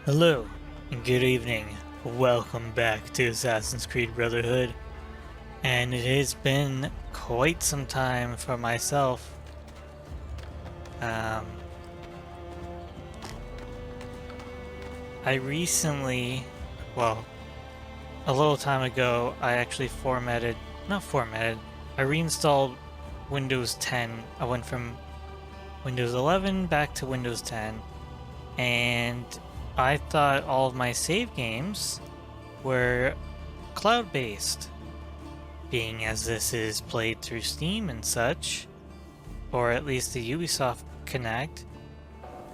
Hello, and good evening. Welcome back to Assassin's Creed Brotherhood. And it has been quite some time for myself. I recently, well, a little time ago, I actually I reinstalled Windows 10. I went from Windows 11 back to Windows 10. And I thought all of my save games were cloud-based, being as this is played through Steam and such, or at least the Ubisoft Connect.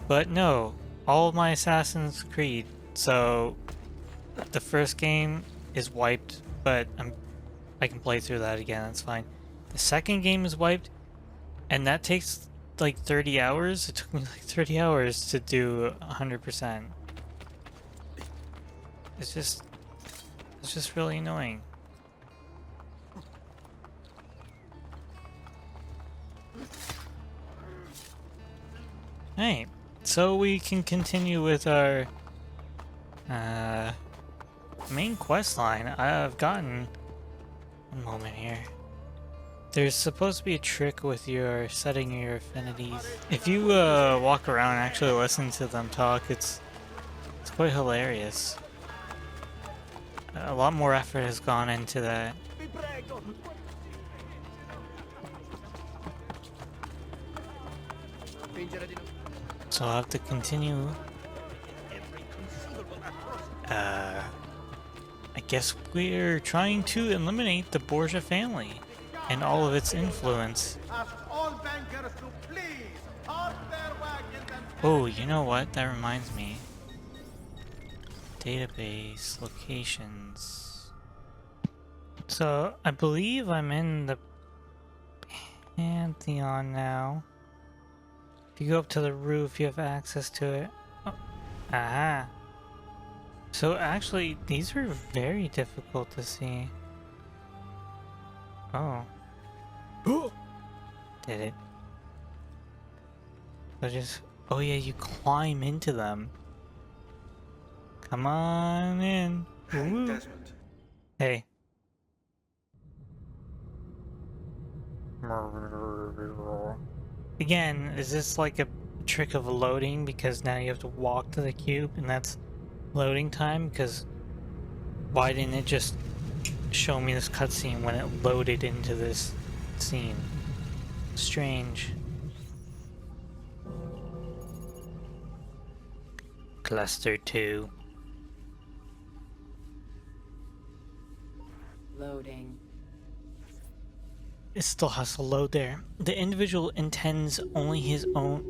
But no, all of my Assassin's Creed, so the first game is wiped, but I can play through that again, that's fine. The second game is wiped, and that takes like 30 hours. It took me like 30 hours to do 100%. It's just really annoying. Hey, so we can continue with our main quest line. I've gotten one moment here. There's supposed to be a trick with your setting your affinities. If you walk around and actually listen to them talk, it's quite hilarious. A lot more effort has gone into that. So I'll have to continue. I guess we're trying to eliminate the Borgia family and all of its influence. Oh, you know what? That reminds me. Database, locations. So, I believe I'm in the Pantheon now. If you go up to the roof, you have access to it. Oh. Aha. So actually, these are very difficult to see. Oh. Did it. So just... Oh yeah, you climb into them. Come on in. Ooh. Hey. Again, is this like a trick of loading because now you have to walk to the cube and that's loading time? Because why didn't it just show me this cutscene when it loaded into this scene? Strange. Cluster 2. Loading. It still has to load there. The individual intends only his own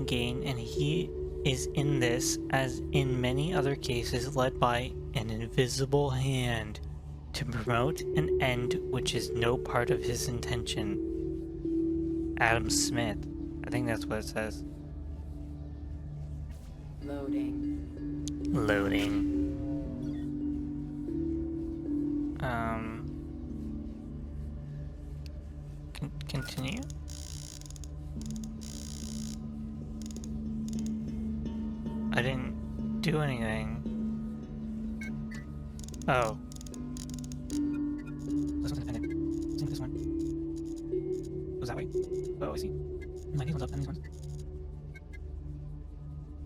gain, and he is in this, as in many other cases, led by an invisible hand to promote an end which is no part of his intention. Adam Smith. I think that's what it says. Loading. Loading. Continue. I didn't do anything. Oh. This one's independent. I think this one goes that way. Oh, I see. My these ones up and these ones.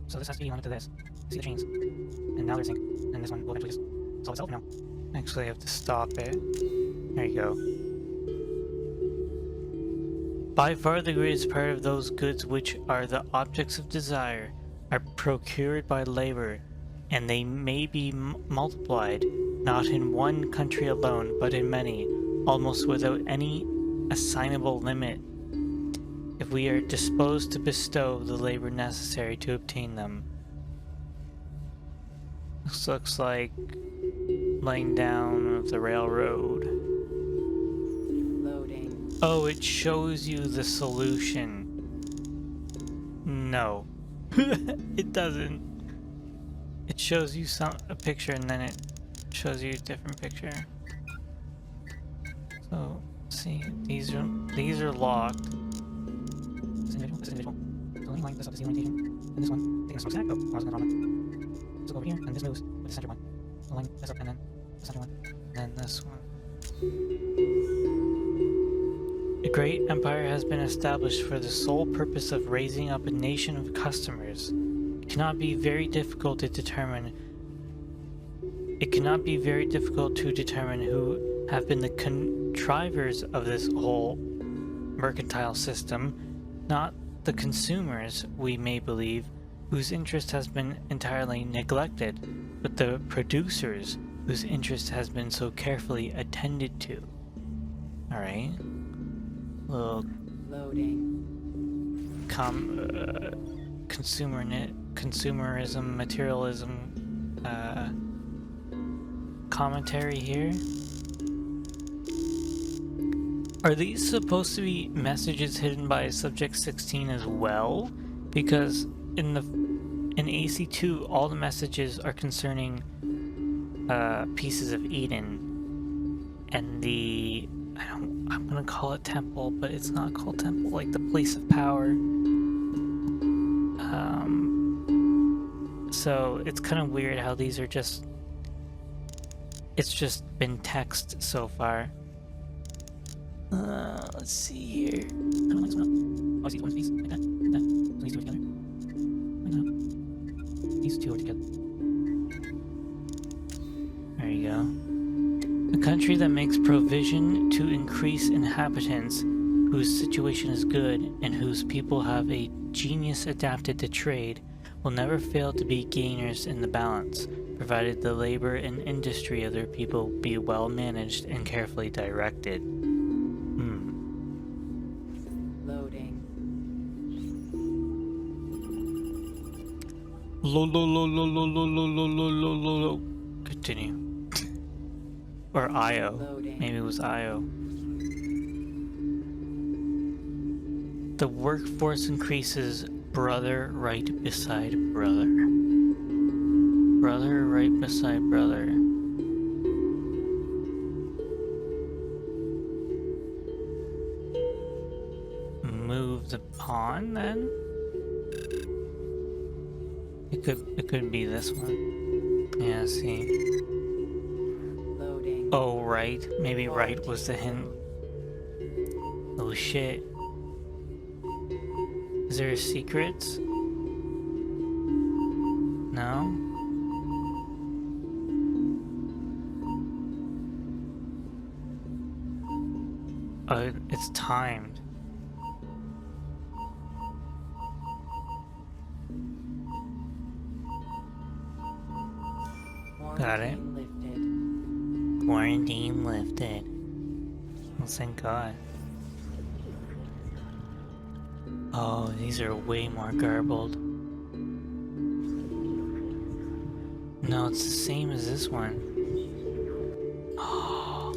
So this has to be onto this. See the chains. And now they're sync. And this one will eventually just solve itself now. Actually, I have to stop it. There you go. By far the greatest part of those goods which are the objects of desire are procured by labor, and they may be multiplied, not in one country alone, but in many, almost without any assignable limit, if we are disposed to bestow the labor necessary to obtain them. This looks like laying down of the railroad. Loading. Oh, it shows you the solution. No. It doesn't. It shows you a picture and then it shows you a different picture. So, see, these are locked. This individual. cooling line, this up is the orientation. And this one, taking a smoke stack. Oh, I was gonna draw one. So go over here, and this moves with the center one. The line this up, and then the center one. And then this one. A great empire has been established for the sole purpose of raising up a nation of customers. It cannot be very difficult to determine who have been the contrivers of this whole mercantile system, not the consumers, we may believe, whose interest has been entirely neglected, but the producers, whose interest has been so carefully attended to. Alright. Little Loading. consumerism, materialism, commentary here. Are these supposed to be messages hidden by subject 16 as well? Because in AC2, all the messages are concerning pieces of Eden and the I'm gonna call it temple, but it's not called temple, like the place of power. So it's kind of weird how these are just, it's just been text so far. Let's see here. I don't like this one. Oh, I see the one's face, like that, like that. So these two are together. Like that. These two are together. There you go. A country that makes provision to increase inhabitants, whose situation is good, and whose people have a genius adapted to trade, will never fail to be gainers in the balance, provided the labor and industry of their people be well managed and carefully directed. Loading. Continue. Or IO. Loading. Maybe it was IO. The workforce increases, brother right beside brother. Brother right beside brother. Move the pawn then? It could be this one. Yeah, see. Loading. Oh, right. Maybe right was the hint. Oh shit. Is there secrets? No? Oh, it's timed. Got it. Lifted. Quarantine lifted. Well, thank God. Oh, these are way more garbled. No, it's the same as this one. Oh.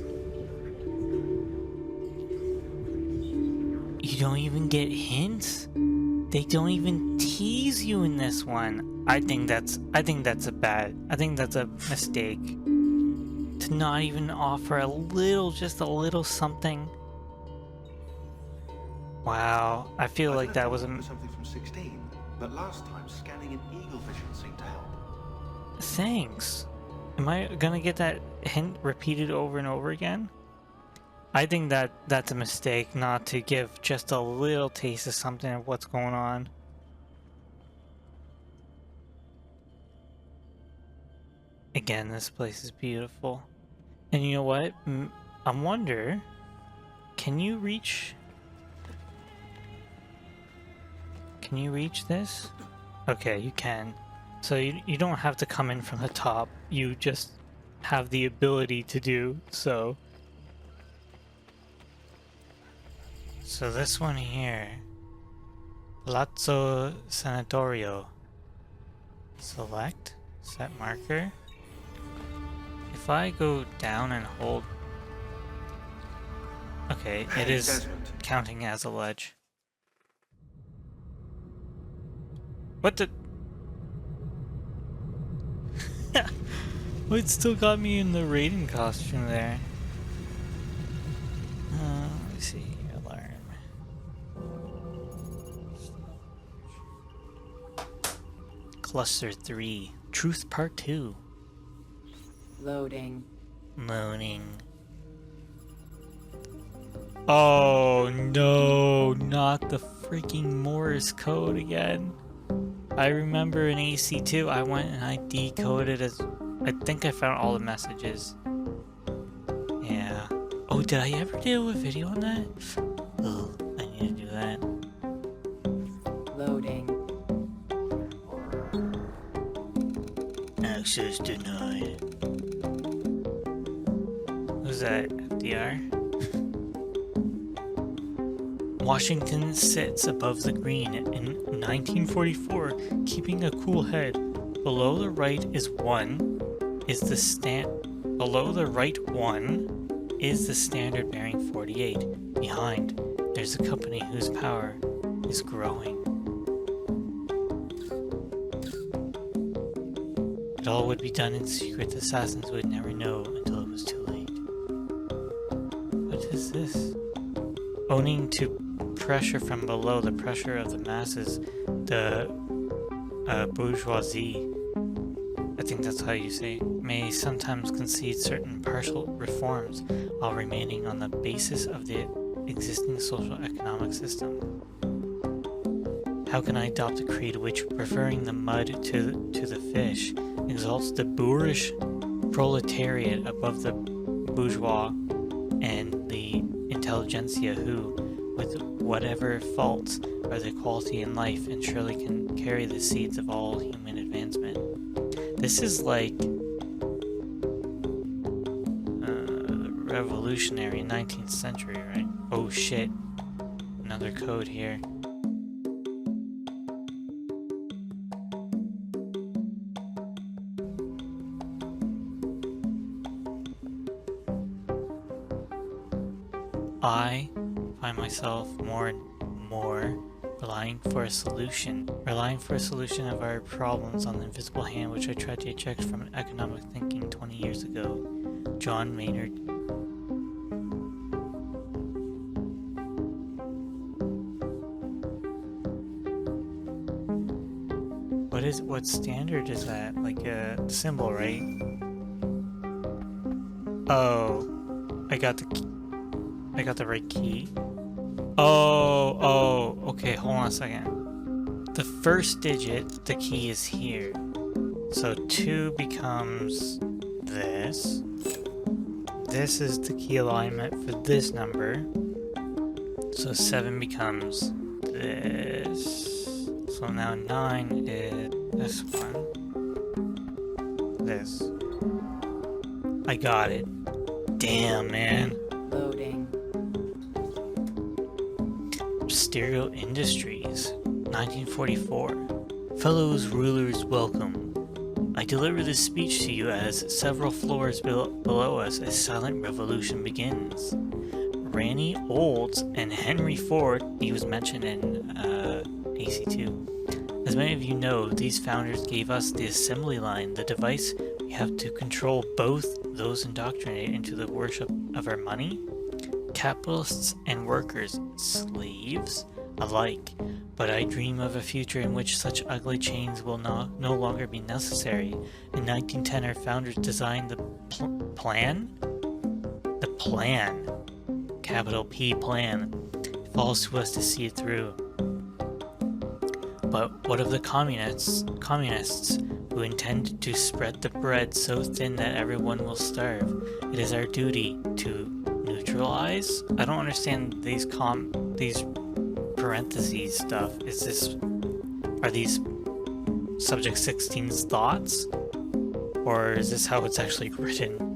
You don't even get hints? They don't even tease you in this one. I think that's a mistake. To not even offer just a little something. Wow, I feel like that was something from 16, but last time scanning an eagle vision seemed to help. Thanks. Am I gonna get that hint repeated over and over again? I think that's a mistake not to give just a little taste of something of what's going on. Again, this place is beautiful. And you know what? I wonder, can you reach this? Okay, you can. So you don't have to come in from the top. You just have the ability to do so. So this one here, Palazzo Sanatorio. Select, set marker. If I go down and hold... Okay, it is Desmond. counting as a ledge. What the... It still got me in the Raiden costume there. Let me see. Alarm. Cluster 3, Truth Part 2. Loading. Loading. Oh no, not the freaking Morse code again. I remember in AC2 I went and I decoded as... I think I found all the messages. Yeah. Oh, did I ever do a video on that? Oh, I need to do that. Loading. Access denied. Who's that? FDR? Washington sits above the green in 1944, keeping a cool head. Below the right is Below the right one is the standard bearing 48. Behind, there's a company whose power is growing. It all would be done in secret. The assassins would never know until it was too late. What is this? Owning to pressure from below, the pressure of the masses, the bourgeoisie, I think that's how you say, may sometimes concede certain partial reforms while remaining on the basis of the existing social economic system. How can I adopt a creed which, preferring the mud to the fish, exalts the boorish proletariat above the bourgeois and the intelligentsia who, with whatever faults, are the quality in life and surely can carry the seeds of all human advancement? This is like revolutionary 19th century, right? Oh shit. Another code here. I find myself more and more relying for a solution of our problems on the invisible hand which I tried to eject from an economic thinking 20 years ago. John Maynard. What standard is that? Like a symbol, right? Oh, I got the right key. Oh, okay, hold on a second. The first digit, the key is here. So 2 becomes this. This is the key alignment for this number. So 7 becomes this. So now 9 is this one. This. I got it. Damn, man. Loading. Stereo Industries, 1944. Fellows rulers, welcome. I deliver this speech to you as several floors below us a silent revolution begins. Ranny Olds and Henry Ford, he was mentioned in AC2. As many of you know, these founders gave us the assembly line, the device we have to control both those indoctrinated into the worship of our money, capitalists and workers, slaves alike. But I dream of a future in which such ugly chains will no longer be necessary. In 1910, our founders designed the plan? The plan. Capital P plan. It falls to us to see it through. But what of the communists who intend to spread the bread so thin that everyone will starve? It is our duty to neutralize? I don't understand these parentheses stuff. Are these subject 16's thoughts? Or is this how it's actually written?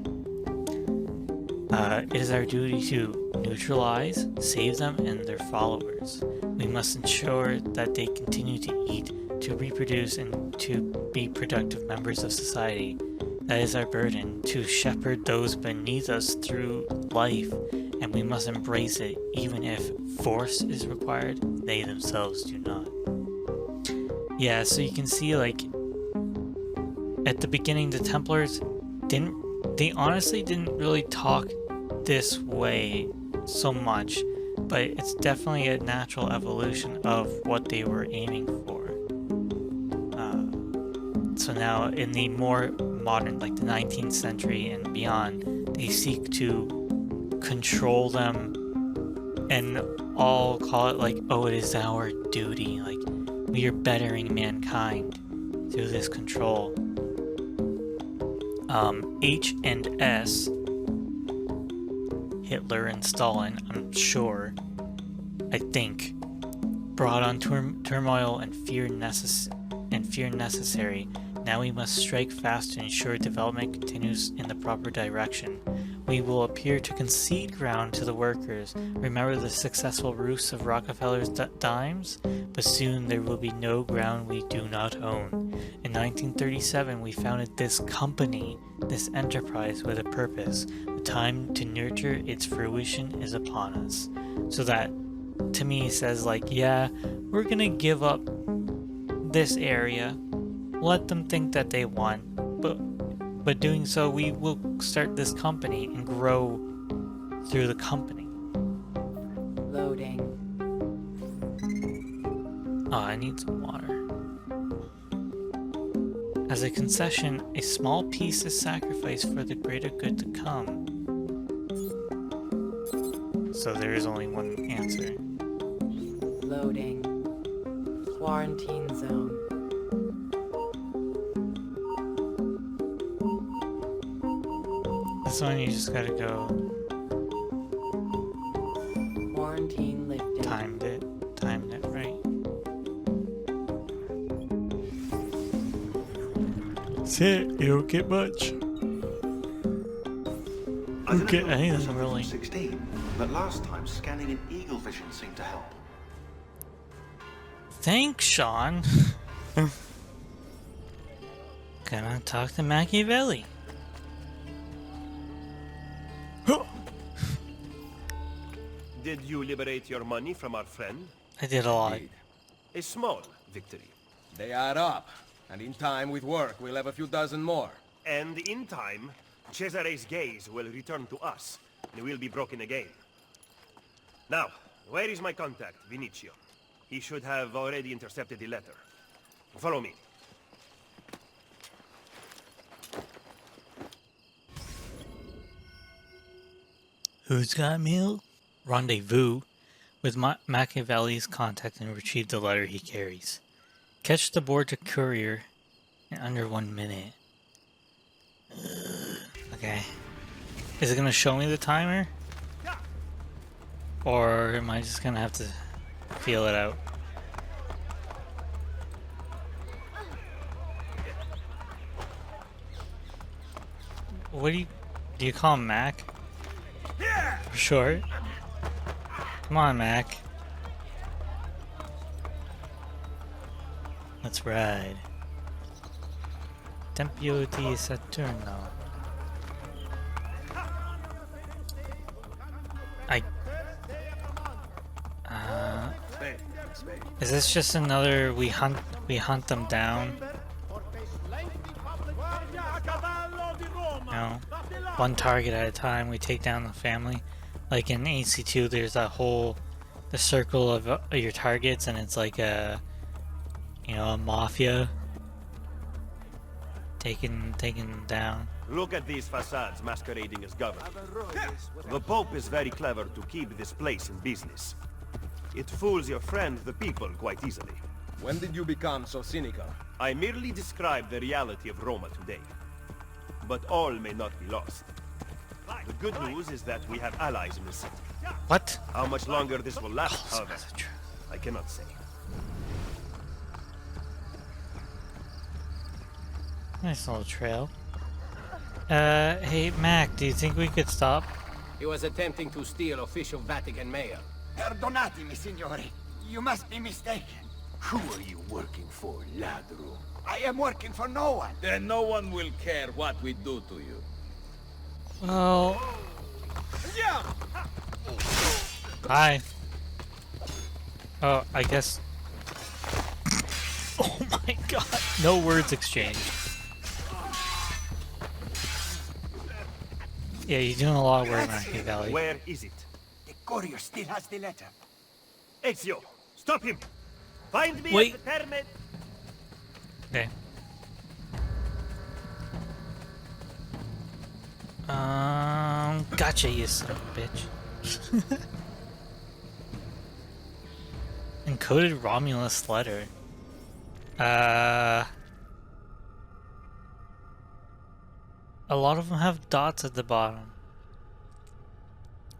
It is our duty to neutralize, save them and their followers. We must ensure that they continue to eat, to reproduce, and to be productive members of society. That is our burden, to shepherd those beneath us through life, and we must embrace it, even if force is required. They themselves do not. Yeah, so you can see, like, at the beginning, the Templars they honestly didn't really talk this way so much, but it's definitely a natural evolution of what they were aiming for. so now in the more modern, like the 19th century and beyond, they seek to control them and all call it like, oh, it is our duty, like we are bettering mankind through this control. H and S, Hitler and Stalin, I'm sure, I think, brought on turmoil and fear necessary. Now we must strike fast to ensure development continues in the proper direction. We will appear to concede ground to the workers. Remember the successful ruse of Rockefeller's dimes? But soon there will be no ground we do not own. In 1937 we founded this company, this enterprise with a purpose. The time to nurture its fruition is upon us. So that, to me, says like, yeah, we're gonna give up this area, let them think that they won, but doing so we will start this company and grow through the company. Loading. Oh, I need some water. As a concession, a small piece is sacrificed for the greater good to come. So there is only one answer. Loading. Quarantine zone. This one you just gotta go. Quarantine lifted. Timed it right. That's it. You don't get much. I Okay, don't know I think if that's it's really. 16, but last time scanning in eagle vision seemed to help. Thanks, Sean. Gonna talk to Machiavelli. Did you liberate your money from our friend? I did a lot. Indeed. A small victory. They add up, and in time with work, we'll have a few dozen more. And in time, Cesare's gaze will return to us, and we'll be broken again. Now, where is my contact, Vinicio? He should have already intercepted the letter. Follow me. Who's got mail? Rendezvous with Machiavelli's contact and retrieve the letter he carries. Catch the Borgia courier in under 1 minute. Okay. Is it gonna show me the timer? Or am I just gonna have to feel it out? What do you call him Mac? For short? Come on, Mac. Let's ride. Tempio di Saturno. Is this just another we hunt them down? No. One target at a time, we take down the family. Like in AC2, there's that the circle of your targets, and it's like a mafia taking them down. Look at these facades masquerading as government. The Pope is very clever to keep this place in business. It fools your friend, the people, quite easily. When did you become so cynical? I merely describe the reality of Roma today. But all may not be lost. The good news is that we have allies in the city. What? How much longer this will last, Oh, however, that's true. I cannot say. Nice little trail. Hey Mac, do you think we could stop? He was attempting to steal official Vatican mail. Perdonatemi, signore. You must be mistaken. Who are you working for, ladro? I am working for no one. Then no one will care what we do to you. Well... Hi. Oh, I guess... Oh my god. No words exchanged. Yeah, you're doing a lot of work, Machiavelli. Where is it? The courier still has the letter. Ezio, stop him! Find me Wait. at the Terme... Okay. Gotcha, you son of a bitch. Encoded Romulus letter. A lot of them have dots at the bottom.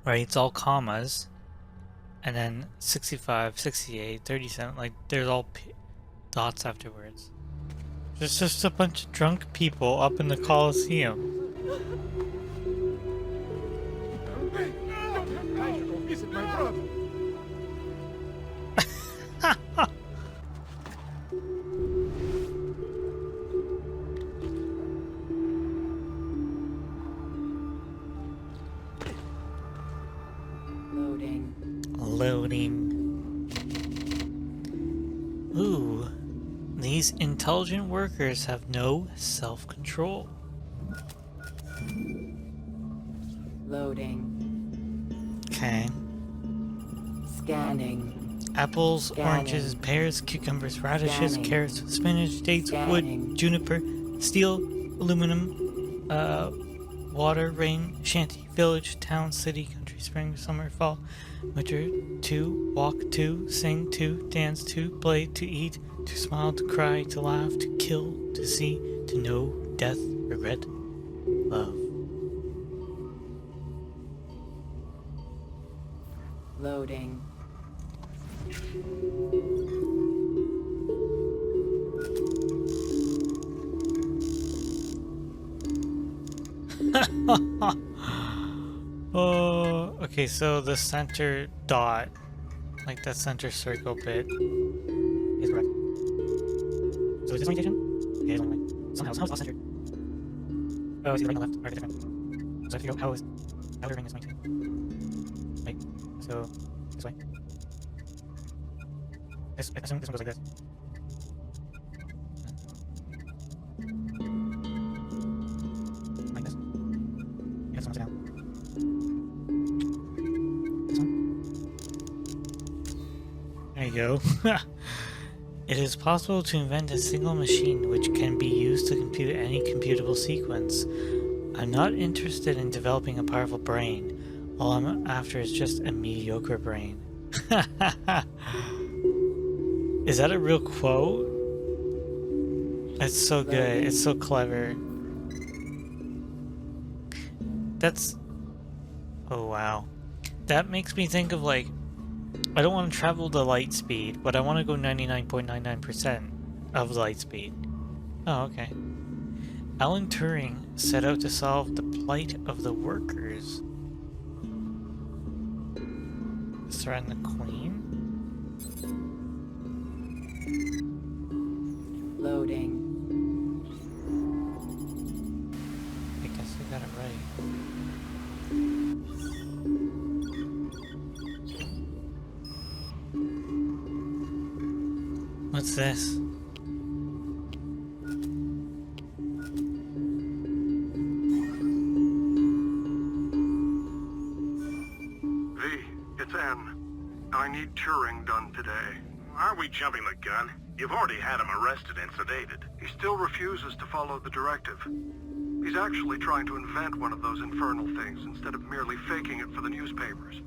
Right, it's all commas. And then 65, 68, 37, like, there's all dots afterwards. There's just a bunch of drunk people up in the Colosseum. Visit my brother. Loading. Ooh. These intelligent workers have no self-control. Loading. Okay. Scanning. Apples, Scanning. oranges, pears, cucumbers, radishes, Scanning. carrots, spinach, dates, Scanning. wood, juniper, steel, aluminum, water, rain, shanty, village, town, city, country, spring, summer, fall, winter, to walk, to sing, to dance, to play, to eat, to smile, to cry, to laugh, to kill, to see, to know, death, regret, love. Loading. Oh, okay, so the center dot, like that center circle bit, is correct. So is this orientation? Okay, it's one way. Somehow it's not centered. Oh, it's either right and left are different. So I have to go, how the ring is maintained. Right, so this way. I assume this one goes like this. Like this. Yeah, this one's down. This one. There you go. It is possible to invent a single machine which can be used to compute any computable sequence. I'm not interested in developing a powerful brain. All I'm after is just a mediocre brain. Is that a real quote? It's so good. It's so clever. That's... Oh, wow. That makes me think of, like, I don't want to travel the light speed, but I want to go 99.99% of light speed. Oh, okay. Alan Turing set out to solve the plight of the workers. Threaten the Queen? Loading. I guess I got it right. What's this? V, it's N. I need Turing done today. Are we jumping the gun? You've already had him arrested and sedated. He still refuses to follow the directive. He's actually trying to invent one of those infernal things instead of merely faking it for the newspapers.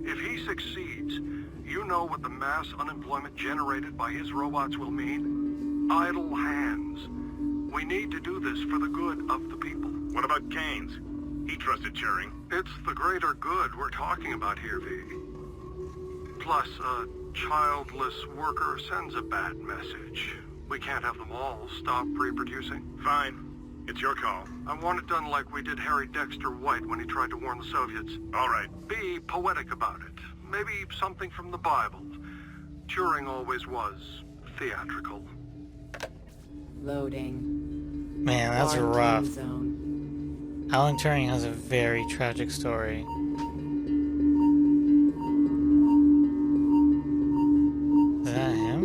If he succeeds, you know what the mass unemployment generated by his robots will mean? Idle hands. We need to do this for the good of the people. What about Keynes? He trusted Turing. It's the greater good we're talking about here, V. Plus, a childless worker sends a bad message. We can't have them all stop reproducing. Fine. It's your call. I want it done like we did Harry Dexter White when he tried to warn the Soviets. All right. Be poetic about it. Maybe something from the Bible. Turing always was theatrical. Loading. Man, that's Quarantine rough. Zone. Alan Turing has a very tragic story. Is that him?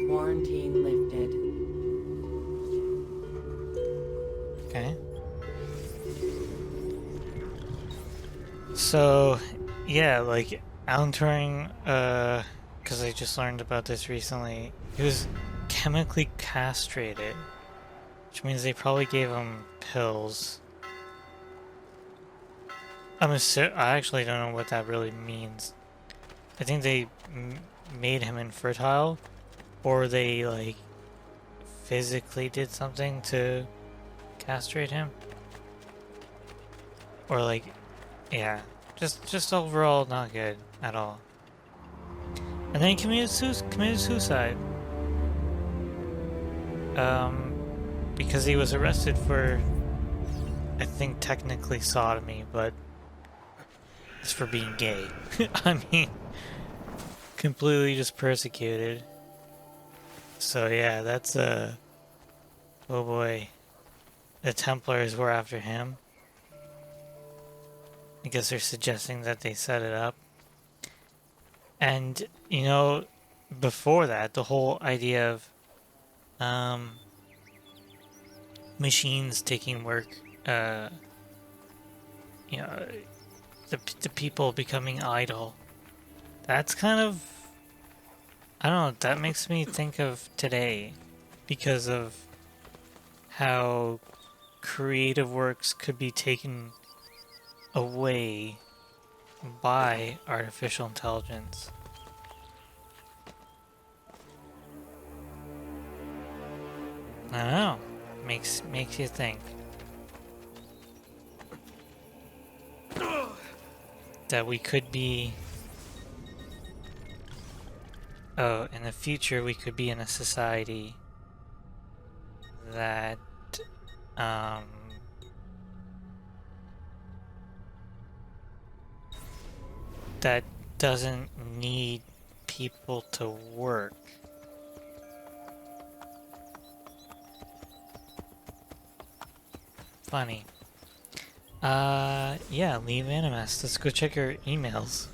Quarantine lifted. Okay. So, yeah, like Alan Turing, because I just learned about this recently. He was chemically castrated, which means they probably gave him pills. I actually don't know what that really means. I think they made him infertile, or they like physically did something to castrate him, or like, yeah, just overall not good at all. And then he committed suicide. Because he was arrested for, I think technically sodomy, but it's for being gay. I mean, completely just persecuted. So yeah, that's oh boy, the Templars were after him. I guess they're suggesting that they set it up. And, you know, before that, the whole idea of machines taking work, you know, the people becoming idle. That's kind of, I don't know, that makes me think of today because of how creative works could be taken away by artificial intelligence. I don't know. Makes you think. That we could be... Oh, in the future we could be in a society that... that doesn't need people to work. Funny. Yeah, leave Animus. Let's go check our emails.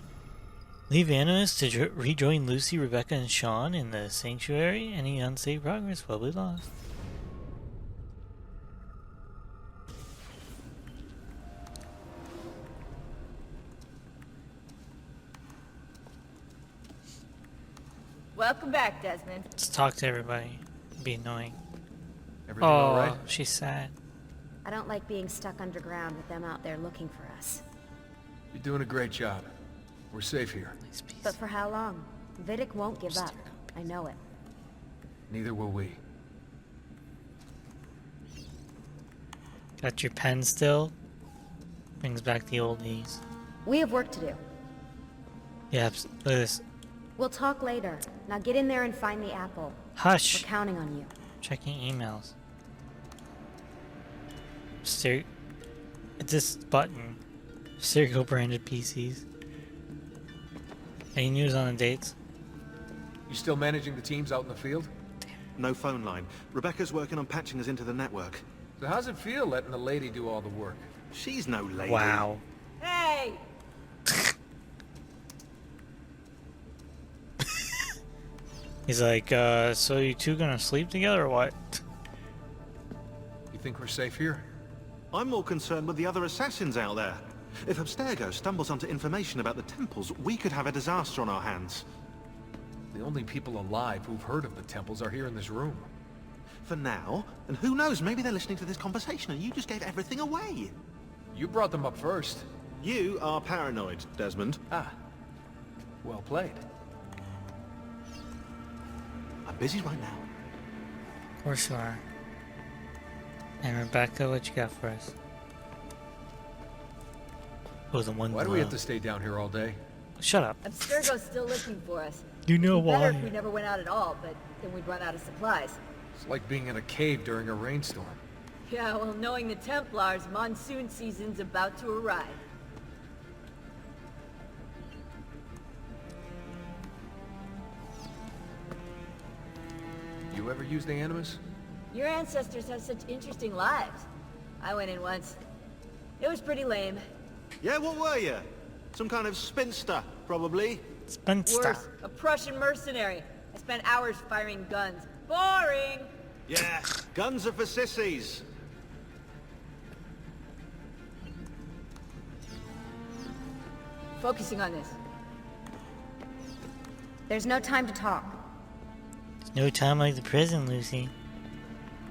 Leave Animus to rejoin Lucy, Rebecca, and Sean in the sanctuary. Any unsaved progress will be lost. Welcome back, Desmond. Let's talk to everybody. Be annoying. Everything all right? She's sad. I don't like being stuck underground with them out there looking for us. You're doing a great job. We're safe here. Nice piece. But for how long? Vidic won't give up. I know it. Neither will we. Got your pen still? Brings back the old days. We have work to do. Yeah, look at this. We'll talk later. Now get in there and find the apple. Hush! We're counting on you. Checking emails. This button. Stereo branded PCs. Any news on the dates? You still managing the teams out in the field? No phone line. Rebecca's working on patching us into the network. So how's it feel letting the lady do all the work? She's no lady. Wow. Hey! He's like, so you two gonna sleep together or what? You think we're safe here? I'm more concerned with the other assassins out there. If Abstergo stumbles onto information about the temples, we could have a disaster on our hands. The only people alive who've heard of the temples are here in this room. For now, and who knows, maybe they're listening to this conversation and you just gave everything away. You brought them up first. You are paranoid, Desmond. Ah. Well played. I'm busy right now. Of course you are. And Rebecca, what you got for us? Oh, the one. Why do we have to stay down here all day? Shut up. Abstergo's still looking for us. You know Better why. if we never went out at all, but then we'd run out of supplies. It's like being in a cave during a rainstorm. Yeah, well, knowing the Templars, monsoon season's about to arrive. You ever use the Animus? Your ancestors have such interesting lives. I went in once. It was pretty lame. Yeah, what were you? Some kind of spinster, probably. Spinster. Worse, a Prussian mercenary. I spent hours firing guns. Boring! Yeah, guns are for sissies. Focusing on this. There's no time to talk. There's no time like the prison, Lucy.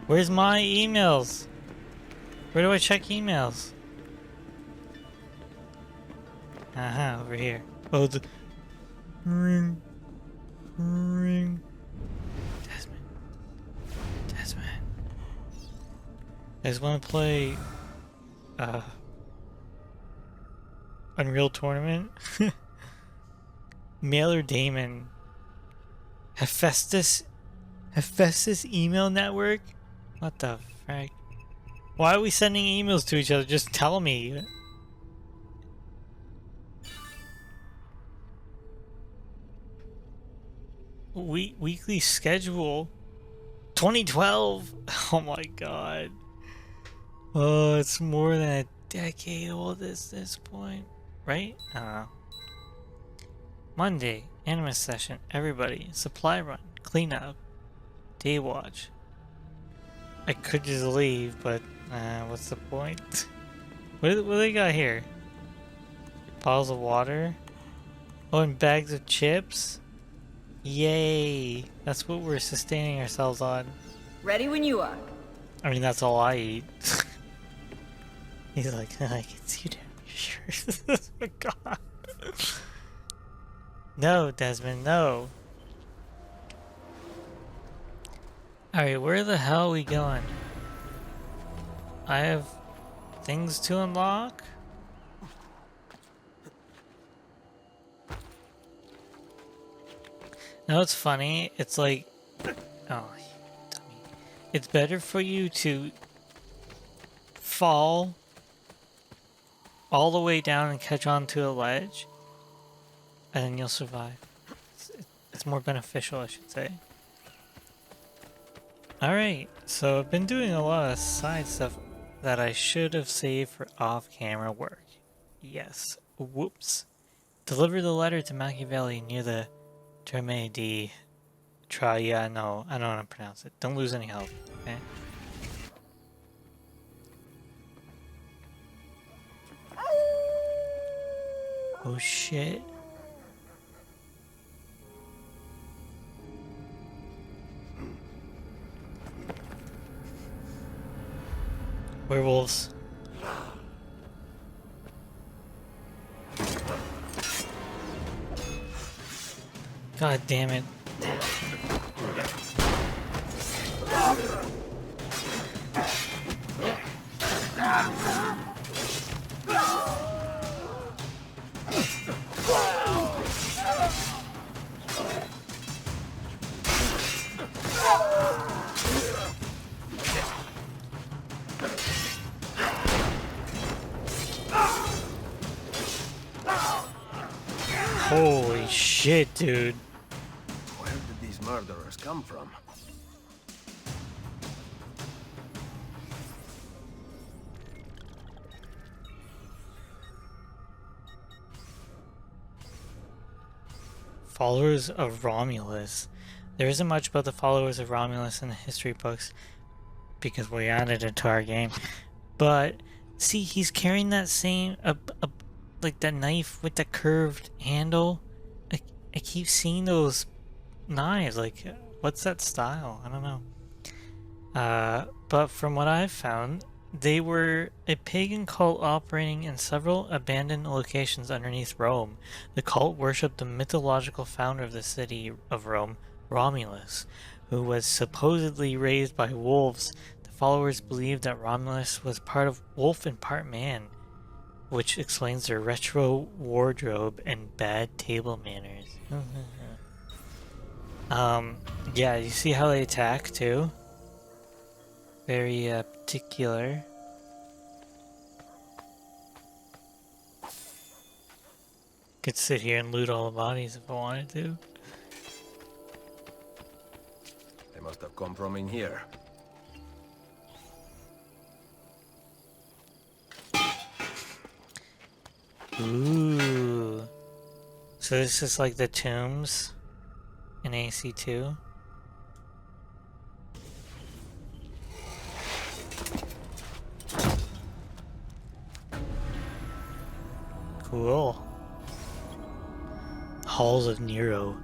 Where's my emails? Where do I check emails? Aha, over here. Oh, the ring. Desmond. I just want to play Unreal Tournament. Mailer Damon. Hephaestus email network? What the frick? Why are we sending emails to each other? Just tell me. Weekly schedule 2012. Oh my god. Oh, it's more than a decade old at this point, right? I don't know. Monday, anime session, everybody, supply run, cleanup, day watch. I could just leave, but what's the point? What do they got here? Bottles of water? Oh, and bags of chips? Yay! That's what we're sustaining ourselves on. Ready when you are. I mean, that's all I eat. He's like, I can see down your shirt. Oh my god. No, Desmond, no. Alright, where the hell are we going? I have things to unlock? No, it's funny. It's like, oh, you dummy. It's better for you to fall all the way down and catch onto a ledge, and then you'll survive. It's more beneficial, I should say. Alright, so I've been doing a lot of side stuff that I should have saved for off-camera work. Yes. Whoops. Deliver the letter to Machiavelli near the Terme di Traiano. I don't know how to pronounce it. Don't lose any health, okay? Oh shit. Werewolves. God damn it. Holy shit, dude. Where did these murderers come from? Followers of Romulus. There isn't much about the Followers of Romulus in the history books because we added it to our game. But see, he's carrying that same like that knife with the curved handle. I keep seeing those knives. Like, what's that style? I don't know. But from what I've found, they were a pagan cult operating in several abandoned locations underneath Rome. The cult worshipped the mythological founder of the city of Rome, Romulus, who was supposedly raised by wolves. The followers believed that Romulus was part of wolf and part man, which explains their retro wardrobe and bad table manners. Yeah, you see how they attack too? Very particular. Could sit here and loot all the bodies if I wanted to. They must have come from in here. Ooh. So this is like the tombs in AC2. Cool. halls of Nero.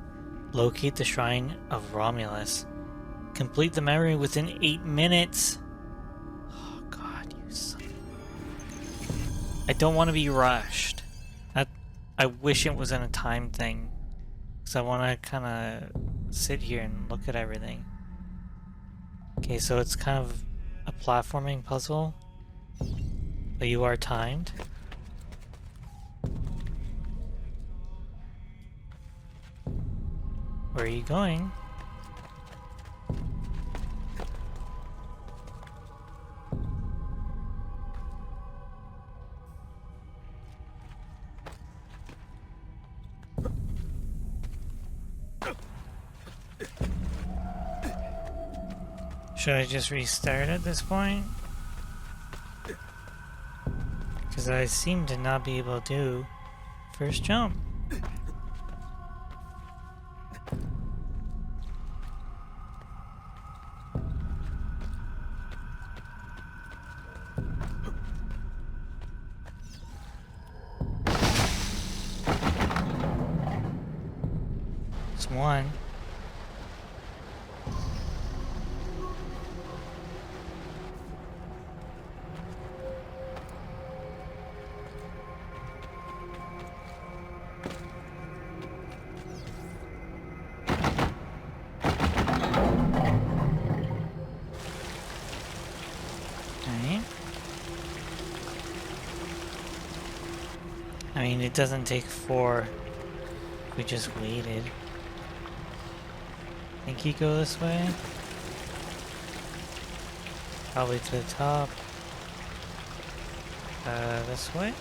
Locate the Shrine of Romulus. Complete the memory within 8 minutes. Oh god, you son. I don't want to be rushed. I wish it wasn't a time thing. Because I want to kind of sit here and look at everything. Okay, so it's kind of a platforming puzzle. But you are timed. Where are you going? Should I just restart at this point? Because I seem to not be able to do first jump. It's one. I mean, it doesn't take 4. We just waited. Think you go this way? Probably to the top. This way?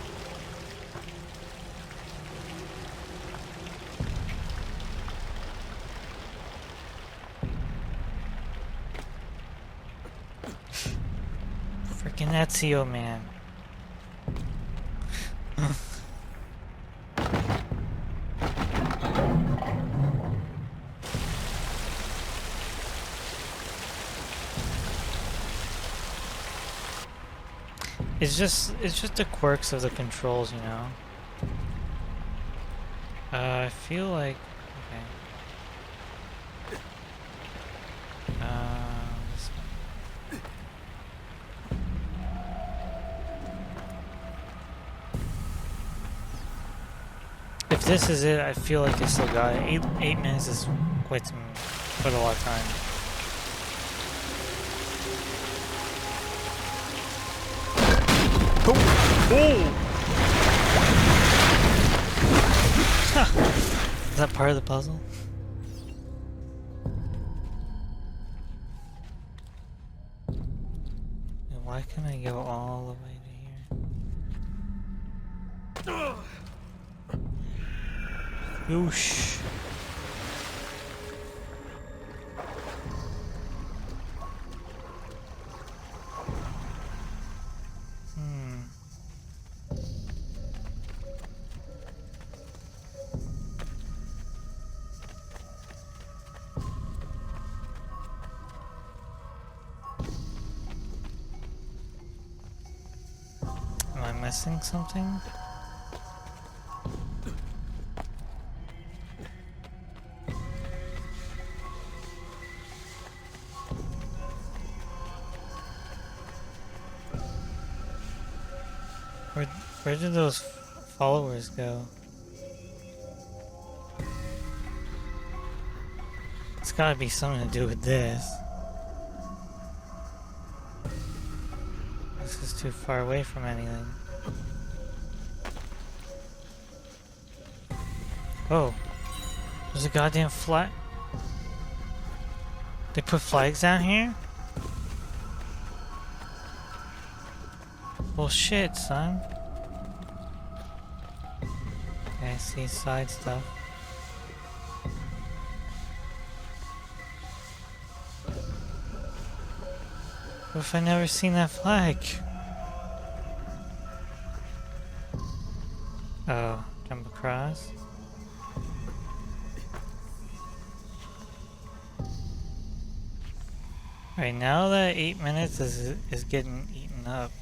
Freaking Ezio, man. It's just the quirks of the controls, you know. I feel like okay. This one. If this is it, I feel like I still got it. 8 minutes is quite a lot of time. Oh! Is that part of the puzzle? Why can't I go all the way to here? Yoosh. Am I missing something? Where did those followers go? It's gotta be something to do with this. This is too far away from anything. Oh, there's a goddamn flag. They put flags down here? Well, shit, son. Okay, I see side stuff. What if I never seen that flag? Oh, jump across. Right now that 8 minutes is getting eaten up.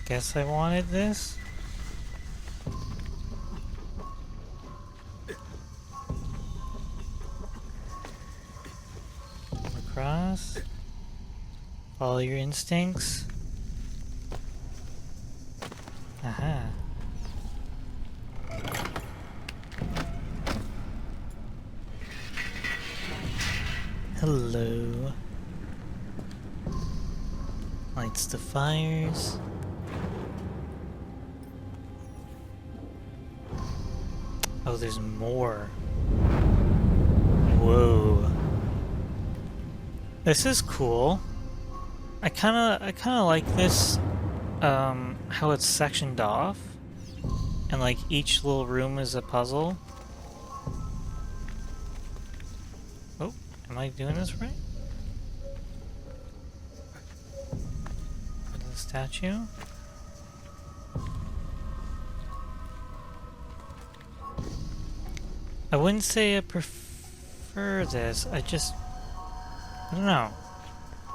Guess I wanted this. Across. Follow your instincts. Aha. Hello. Lights the fires. Oh, there's more. Whoa. This is cool. I kinda like this, how it's sectioned off. And like each little room is a puzzle. Oh, am I doing this right? The statue? I wouldn't say I prefer this, I don't know.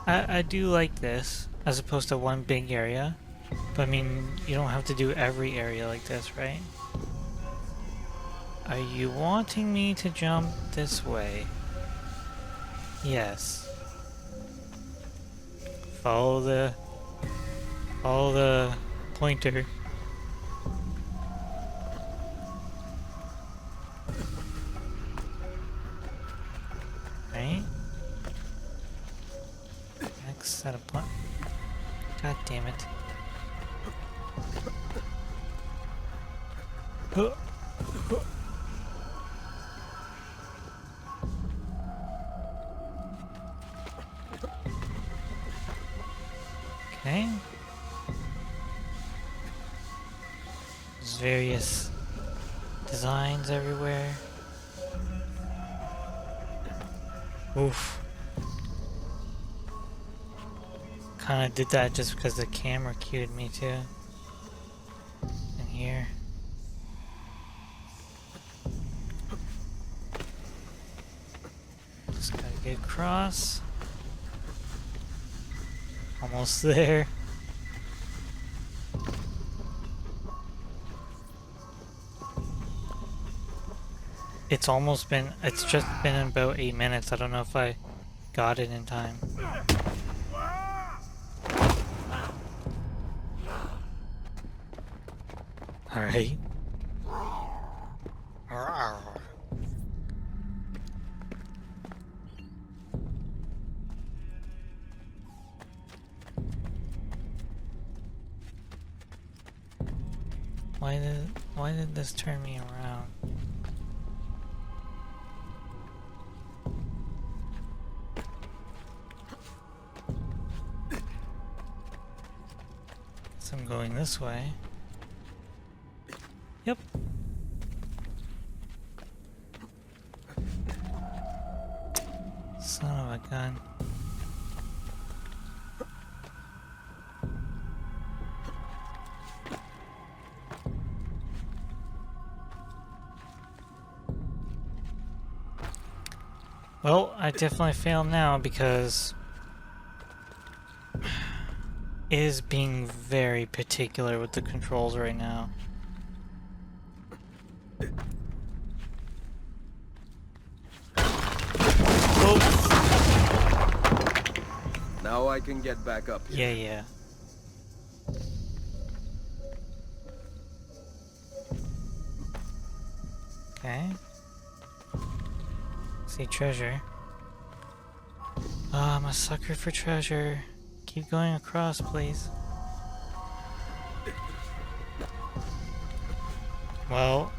I do like this, as opposed to one big area. But I mean, you don't have to do every area like this, right? Are you wanting me to jump this way? Yes. Follow the pointer. Right? Next set of point. God damn it. Okay. There's various designs everywhere. Oof. Kinda did that just because the camera cued me too. In here. Just gotta get across. Almost there. It's just been about 8 minutes. I don't know if I got it in time. Alright. Why did this turn me around? Guess I'm going this way. Yep. Son of a gun. Well, I definitely failed now because it is being very particular with the controls right now. Now I can get back up here. Yeah. Okay. See treasure. Oh, I'm a sucker for treasure. Keep going across, please. Well.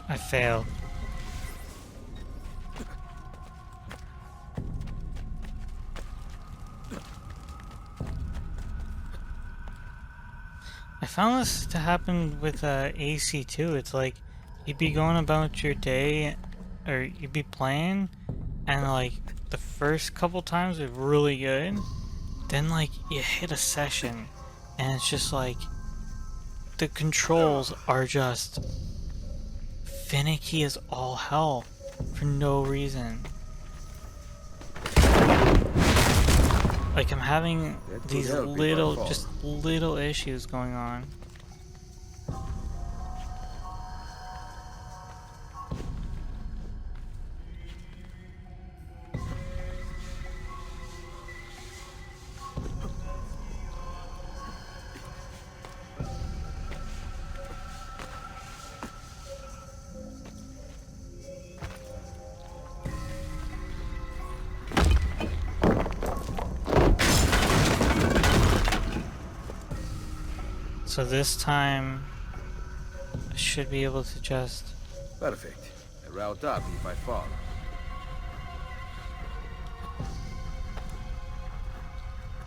I failed. I found this to happen with AC too. It's like you'd be going about your day, or you'd be playing, and like the first couple times are really good. Then like you hit a session, and it's just like the controls are just finicky as all hell for no reason. Like, I'm having That could these help if I little, fall. just little issues going on. So this time, I should be able to just... Perfect. A route up if I fall.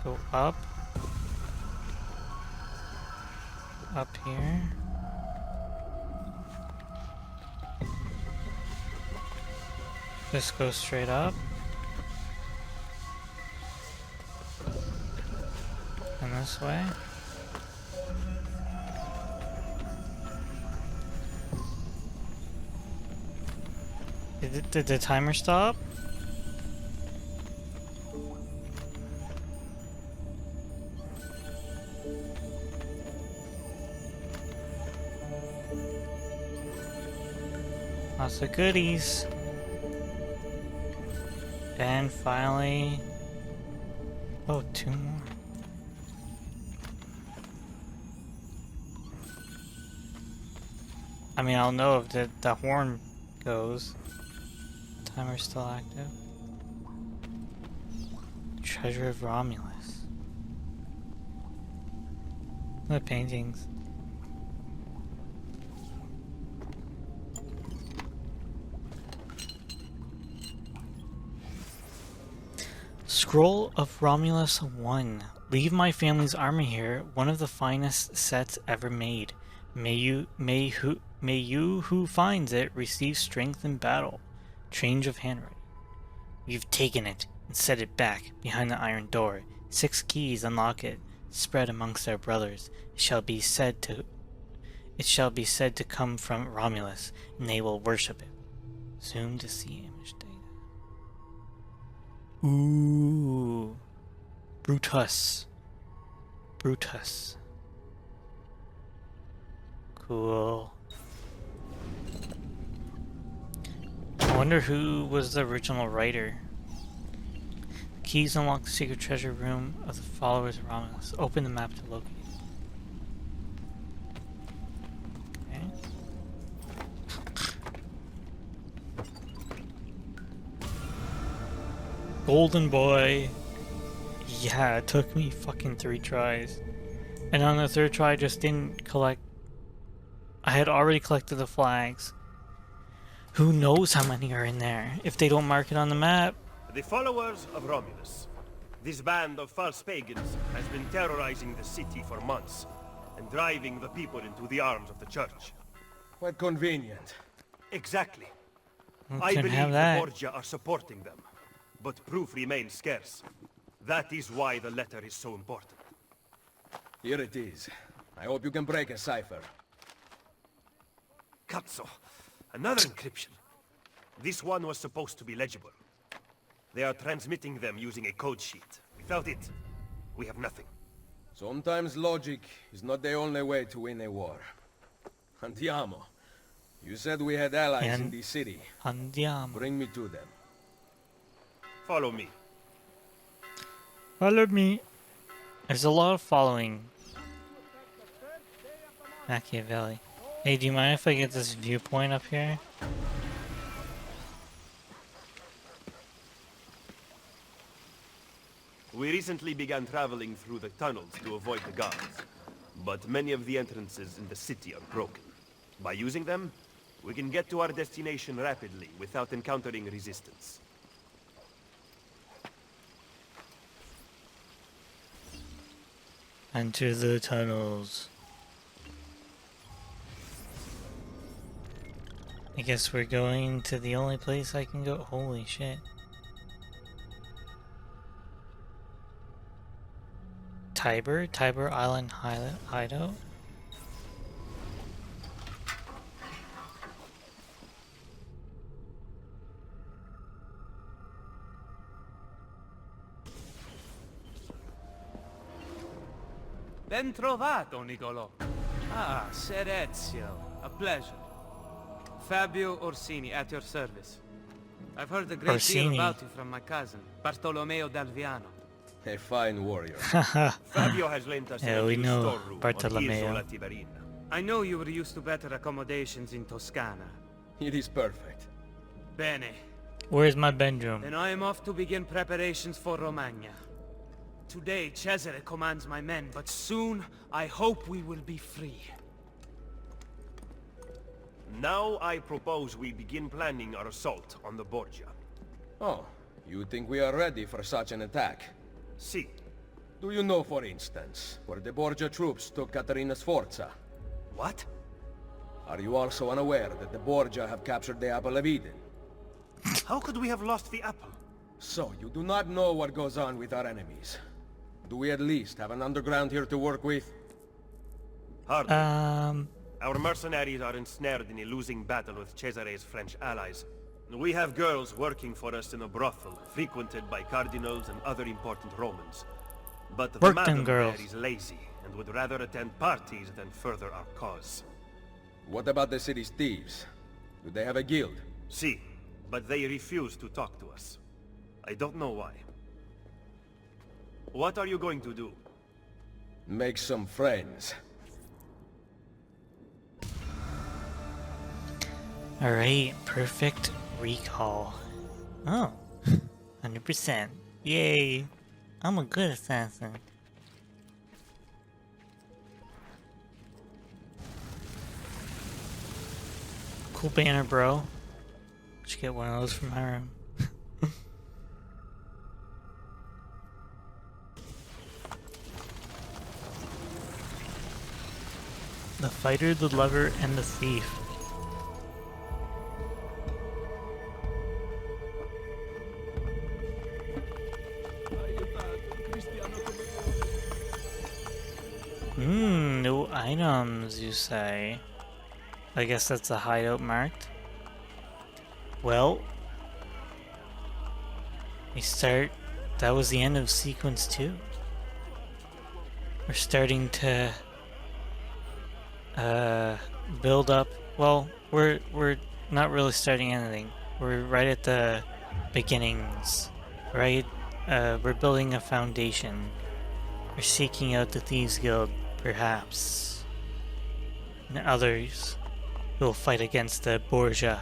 go up. Up here. Just go straight up. And this way. Did the timer stop? Lots of goodies. And finally... Oh, 2 more. I mean, I'll know if the horn goes. Timer's still active. Treasure of Romulus. The paintings. Scroll of Romulus 1. Leave my family's armor here, one of the finest sets ever made. May you who finds it receive strength in battle. Change of handwriting. You've taken it and set it back behind the iron door. 6 keys unlock it, spread amongst our brothers. It shall be said to come from Romulus, and they will worship it. Zoom to see image data. Ooh. Brutus. Brutus. Cool. I wonder who was the original writer. Keys unlock the secret treasure room of the Followers of Romulus. Open the map to locate it. Okay. Golden boy. Yeah, it took me fucking 3 tries. And on the 3rd try I just didn't collect. I had already collected the flags. Who knows how many are in there if they don't mark it on the map? The Followers of Romulus. This band of false pagans has been terrorizing the city for months and driving the people into the arms of the church. Quite convenient. Exactly. We I can believe have the that. Borgia are supporting them, but proof remains scarce. That is why the letter is so important. Here it is. I hope you can break a cipher. Cazzo! Another encryption. This one was supposed to be legible. They are transmitting them using a code sheet. Without it, we have nothing. Sometimes logic is not the only way to win a war. Andiamo. You said we had allies in the city. Andiamo. Bring me to them. Follow me. Follow me. There's a lot of following. Machiavelli. Hey, do you mind if I get this viewpoint up here? We recently began traveling through the tunnels to avoid the guards, but many of the entrances in the city are broken. By using them, we can get to our destination rapidly without encountering resistance. Enter the tunnels. I guess we're going to the only place I can go. Holy shit. Tiber Island Hideout. Ben trovato, Nicolò. Ah, Ser Ezio. A pleasure. Fabio Orsini, at your service. I've heard a great Orsini. deal about you from my cousin, Bartolomeo d'Alviano. A fine warrior. Fabio has lent us Yeah, a we new know storeroom on Bartolomeo. Isola Tiberina. I know you were used to better accommodations in Toscana. It is perfect. Bene. Where's my bedroom? Then I am off to begin preparations for Romagna. Today, Cesare commands my men, but soon, I hope we will be free. Now I propose we begin planning our assault on the Borgia. Oh, you think we are ready for such an attack? See, Do you know, for instance, where the Borgia troops took Caterina Sforza? what? Are you also unaware that the Borgia have captured the Apple of Eden? How could we have lost the apple? So, you do not know what goes on with our enemies. Do we at least have an underground here to work with? Hardly. Our mercenaries are ensnared in a losing battle with Cesare's French allies. We have girls working for us in a brothel, frequented by cardinals and other important Romans. But the Work them madam there girls. is lazy, and would rather attend parties than further our cause. What about the city's thieves? Do they have a guild? See, but they refuse to talk to us. I don't know why. What are you going to do? Make some friends. Alright, perfect recall. Oh, 100%. Yay! I'm a good assassin. Cool banner, bro. Should get one of those from my room. The fighter, the lover, and the thief. No items, you say? I guess that's a hideout marked. Well, we start. That was the end of sequence 2. We're starting to build up. Well, we're not really starting anything. We're right at the beginnings, right? We're building a foundation. We're seeking out the Thieves Guild, perhaps, and others who will fight against the Borgia.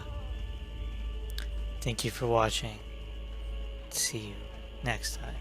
Thank you for watching. See you next time.